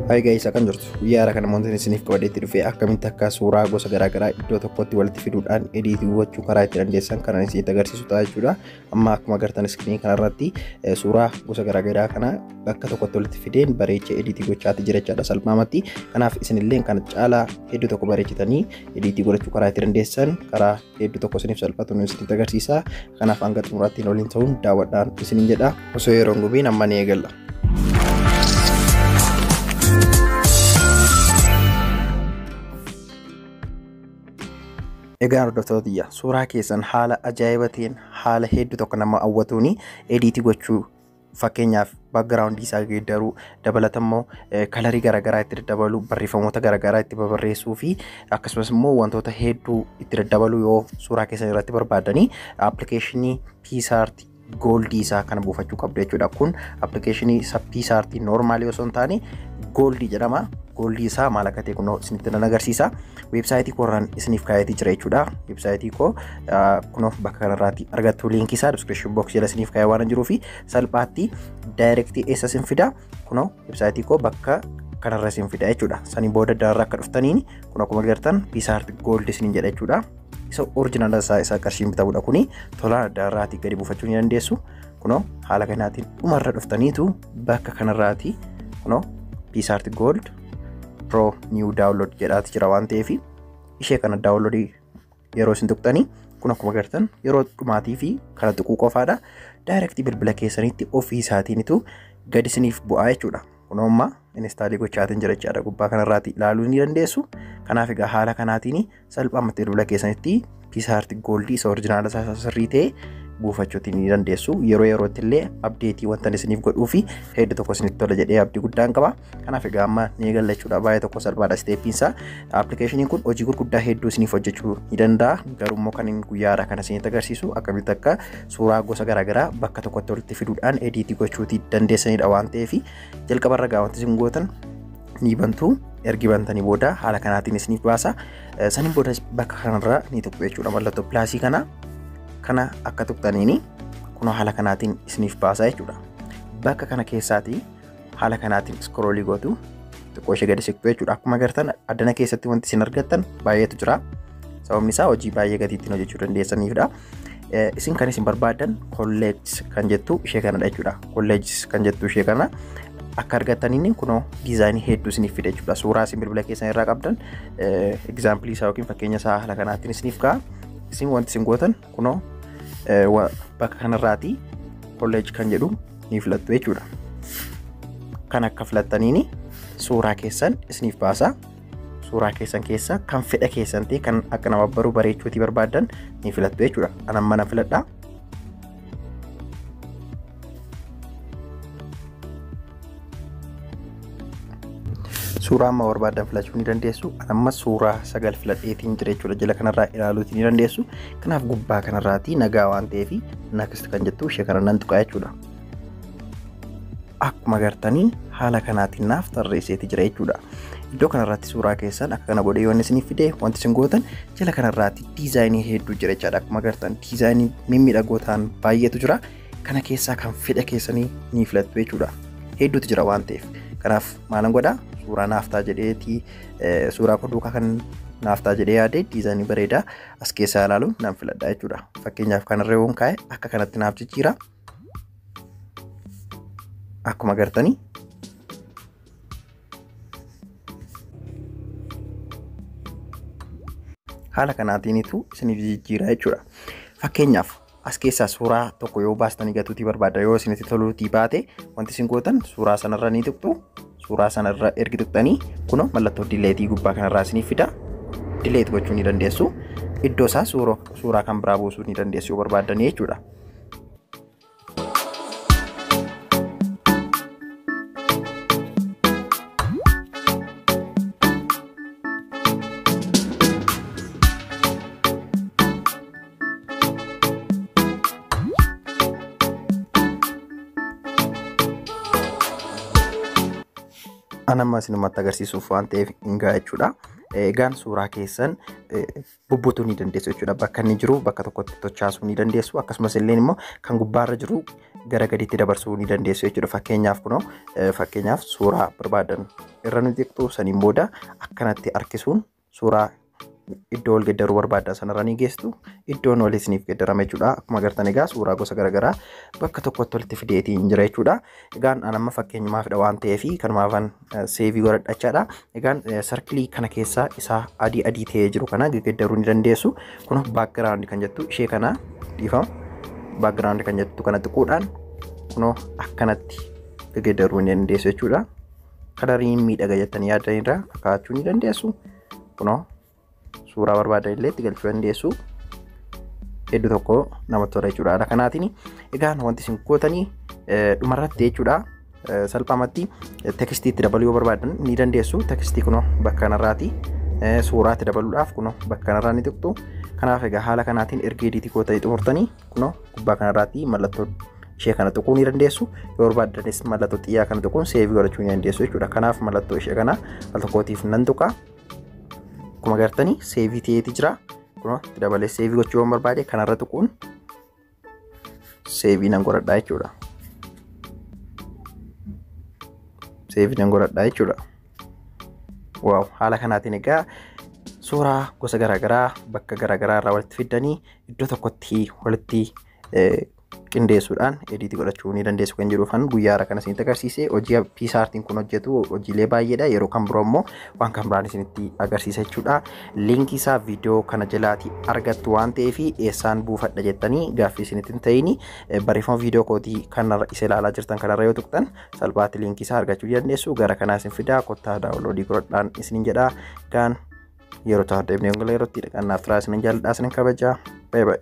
Hai guys, akan jirtu guyyaa kana namoonni isiniif qabadeetti dhufee akkamitti akka suuraa gosa garaagaraa iddoo tokkotti walitti fiduudhaan ediitii gochuu karaa itti dandeessan kan isinitti agarsiisu ta'a jechuudha. Amma akkuma agartan iskiriinii kanarratti suuraa gosa garaagaraa kana bakka tokkotti walitti fideen bareechee ediitii gochaatti jira jechaadha salphaamatti. Kanaaf isinillee kan caalaa hedduu tokko bareechitanii ediitii godhachuu karaa itti dandeessan karaa hedduu tokko isiniif salphatu isinitti agarsiisa. Kanaaf hanga xumuraatti waliin ta'uun daawwadhaan isiniin jedha. Osoo yeroo hin gubiin amma ni eegalla. Egaan hordoftoota suuraa keessan haala ajaa'ibatiin haala hedduu tokko nama hawwatuun ediitii gochuu fakkeenyaaf background isaa geeddaruu dabalatammoo kalarii garaagaraa itti daddabaluu barreeffamoota garaagaraa itti babarreessuu fi akkasumas immoo wantoota hedduu itti daddabaluu yoo suuraa keessan irratti barbaadanii appilikeeshinii Piisaart Gooldii isaa kana buufachuu qabdu jechuudha. Kun appilikeeshinii Piisaart noormaalii osoo hin taane Gooldii jedhama. Gooldii isaa maal akka ta'e kunoo isinitti nan agarsiisa. Weebsaayitii kooraan isiniif kaa'eetii jira jechuudha. Weebsaayitii koo kunoo bakka kanarraatti argattu liinkii isaa description box jala isiniif kaa'ee waan jiruuf salphaatti daayirektii eessa isin fida. Kunoo weebsaayitii koo bakka kanarra isin fida jechuudha. Sanii booda daanraa akka dhuftaniin kun akkuma agartan Piisaart Gold isiniin jedha jechuudha. Isa original isaa qarshiin bitamuudha kuni tola daanraatti gadi buufachuu ni dandeessu. Kunoo haala kanaatiin dhumarra dhuftaniitu bakka kanarraatti kunoo Piisaart Gold Pro New Download jedhaati jira waan ta'eef ishee kana download yeroo isin tuqxanii kun akkuma agartan yeroo dhumaatii fi kana tuquu qofaadha. Daayirektii bilbila keessanitti ofii isaatiinitu gadi isiniif bu'aa jechuudha. Kun amma instaalii gochaatiin jira jechaadha. Gubbaa kanarraatti ilaaluu ni dandeessu. Kanaaf egaa haala kanaatiin salphaamatti bilbila keessanitti Piisaart Goldii isa oriijinaala isaa sirrii ta'e buufachuutiin ni dandeessu. Yeroo yerootti illee abdeetii wanta isiniif godhuu fi hedduu tokko isinitti tola jedhee abdii guddaan qaba. Kanaaf egaa amma ni eegalla jechuudha. Baay'ee tokko salphaadha steeppiin isaa. Appilikeeshiniin kun hojii gurguddaa hedduu isiniif hojjechuu ni danda'a. Garuu immoo kan guyyaadha kana isinitti agarsiisu akkamitti akka suuraa gosa garaagaraa bakka tokkotti walitti fiduudhaan ediitii gochuutii dandeessanidha waan ta'eef jalqabarra gaa wanti isin gootan ni bantu. Ergi bantanii booda haala kanaatiin isiniif baasa. Saniin booda bakka kanarra ni tuqxu jechuudha. Mallattoo pilaasii kana akka tuqxaniini kunoo haala kanaatiin isiniif baasa jechuudha. Bakka kana keessaatii haala kanaatiin scrollii gootu xiqqoo ishee gadi siqtu jechuudha. Akkuma agartan addana keessatti wanti isin argattan baay'eetu jira. Sababni isaa hojii baay'ee gatiittiin hojjechuu dandeessaniifidha. Isin kan isin barbaadan kolleejis kan jettu ishee kanadha jechuudha. Kolleejis kan jettu ishee kana akka argattaniin kunoo diizaayinii hedduu isiniif fida jechuudha. Suuraa isin bilbila keessan irraa qabdan egzaampilii isaa yookiin fakkeenya isaa haala kanaatiin isiniif ka'a. Isin wanti isin gootan kunoo bakka kanarraati kolleej kan jedhu ni filattu jechuudha. Kan akka filattaniin suuraa keessan isiniif baasa. Suuraa keessan keessa kan fedha keessan ta'e kan akka nama baruu bareechuutii barbaadan ni filattu jechuudha. Anan mana filadhaa. Suuraa amma barbaadan filachuu ni dandeessu. Amma suuraa 9 filadheetiin jira jechuudha. Jala kanarraa ilaaluutii ni dandeessu. Kanaaf gubbaa kanarraati nagaa waan ta'eef next kan jettu ishee kana nan tuqaa jechuudha. Akkuma agartanii haala kanaatiin naaf tarreesseeti jira jechuudha. Iddoo kanarraatti suuraa keessan akka kana godhee yoon isiniif fide wanti isin gootan jala kanarraatti diizaayinii hedduu jira jechaadha. Akkuma agartan diizaayinii mimmiidhagoo ta'an baay'eetu jira. Kana keessaa kan fedha keessanii ni filattu jechuudha. Hedduutu jira waan ta'eef. Kanaaf maalan godhaa? Suuraa naaftaa jedheeti suuraa duukaa kan naaftaa jedhee yaade diizaayinii bareedaa as keessaa ilaaluun nan filadha jechuudha. Fakkeenyaaf kanarra yoon kaa'e akka kanatti naaf jijjiira. Akkuma agartanii haala kanaatiinitu isiniif jijjiira jechuudha. Fakkeenyaaf as keessaa suuraa tokko yoo baastanii gatuutii barbaada yoo isinitti toluutii baate wanti isin gootan suuraa sanarra ni tuqxu. Suuraa sanarra ergi tuqxanii kunoo mallattoo dileetii gubbaa kanarraa isiniif fida. Dileet gochuu ni dandeessu. Iddoo isaa suuraa kan biraa buusuu ni dandeessu yoo barbaadanii jechuudha. Anamma isinumatti agarsiisuuf waan ta'eef hingaa jechuudha. Egaan suuraa keessan bubbutuu ni dandeessu jechuudha. Bakka inni jiru bakka tokkotti tochaasuu ni dandeessu. Akkasumas illee immoo kan gubbaarra jiru gara gadiitti dabarsuu ni dandeessu jechuudha. Fakkeenyaaf kunoo fakkeenyaaf suuraa barbaadan irra ni tuqxu. Saniin booda akkanatti harkisuun suuraa iddoo ol geddaruu barbaaddan sanarra ni geesstu. Iddoon ol isiniif geddarame jechuudha. Akkuma agartan egaa suuraa gosa garaagaraa bakka tokkotti walitti fideetiin jira jechuudha. Egaan amma fakkeenyumaafidha waan ta'eef kanumaafan seevii godhadha jechaadha. Egaan sarkilii kana keessaa isaa adii ta'ee jiru kana geddaruu ni dandeessu. Kun baakgiraawundi kan jettu ishee kana dhiifama. Baakgiraawundi kan jettu kana tuquudhaan kunoo akkanatti geddaruu ni dandeessu jechuudha. Kalariin miidhaga jettanii yaadanirra kaa'achuu ni dandeessu. Kunoo suuraa barbaadan illee itti galchuu dandeessu. Hedduu tokko namatti tola jechuudha. Kanaatiin egaan wanti isin gootanii dhumarratti jechuudha. Salphaamatti tekstii itti dabaluu yoo barbaadan ni dandeessu. Tekstii kunoo bakka kanarraati. Suuraa itti dabaluudhaaf kunoo bakka kanarraa ni tuqxu. Kanaaf egaa haala kanaatiin erga ediitii gootanii xumurtanii kunoo gubbaa kanarraati mallattoo ishee kana tuquu ni dandeessu. Yoo barbaadanis mallattoo xiyyaa kana tuquun seevii godhachuu ni dandeessu jechuudha. Kanaaf mallattoo ishee kana al tokkootiif nan tuqa. Akkuma agartanii seevii ta'eeti jira. Kunoo itti dabalee seevii gochuu yoo barbaade kanarra tuquun seevii nan godhadhaa jechuudha. Seevii nan godhadhaa jechuudha. Waaw, haala kanaatiin egaa suuraa gosa garaagaraa bakka garaagaraa irraa walitti fiddanii iddoo tokkotti walitti qindeessuudhaan ediitii godhachuu ni dandeessu kan jedhuufan guyyaa haaraa kana isinitti agarsiise. Hojii piisaartiin kun hojjetu hojiilee baay'eedha. Yeroo kan biroo immoo waan kan biraan isinitti agarsiisa jechuudha. Liinkii isaa viidiyoo kana jalaatii argattu waan ta'eef eessaan buufadha jettanii gaaffii isinitti hin ta'in barreeffama viidiyoo kootii kanarra isa ilaalaa jirtan kanarra yoo tuqxan salphaatti liinkii isaa argachuu dandeessu. Gara kanaa isin fidaa kottaa daawunloodii godhadhaan isinin jedha. Gaan yeroo ta'u deebinee yerootti dhaqannaaf turaa isinin jaalladhaa isinin kabajaa. Bye bye.